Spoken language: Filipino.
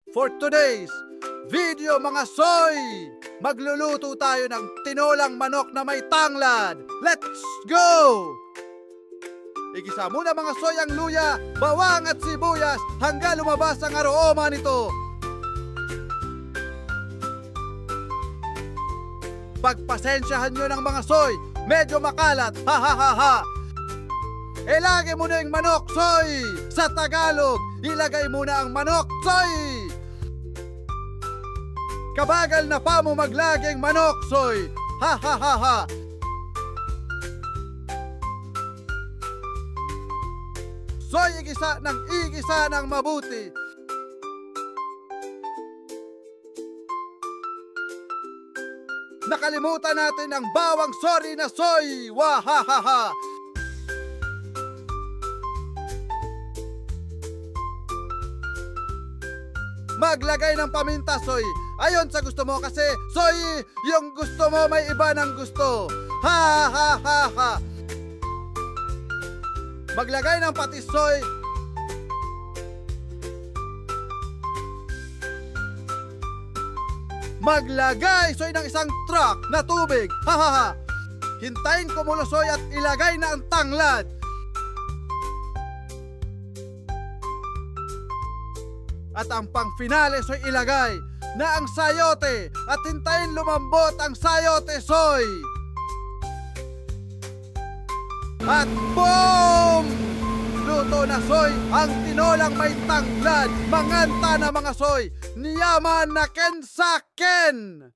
For today's video mga soy, magluluto tayo ng tinolang manok na may tanglad. Let's go! Igisa muna mga soy ang luya, bawang at sibuyas hanggang lumabas ang aroma nito. Pagpasensyahan nyo ng mga soy, medyo makalat, ha ha ha ha. Ilagay mo na yung manok, soy! Sa Tagalog, ilagay muna ang manok, soy! Kabagal na pa mo maglaging manok, soy! Ha ha ha ha! Soy, igisa ng mabuti. Nakalimutan natin ang bawang sorry na soy! Wah ha ha ha! Maglagay ng paminta, soy. Ayon sa gusto mo kasi, soy, yung gusto mo may iba ng gusto. Ha ha ha ha. Maglagay ng patis, soy. Maglagay, soy, ng isang truck na tubig. Ha ha ha. Hintayin kumulo, soy, at ilagay na ang tanglad. At ang pang-finale, soy, ilagay na ang sayote at hintayin lumambot ang sayote, soy. At boom! Luto na, soy, ang tinolang may tanglad. Manganta na mga soy, niyaman na ken sa ken.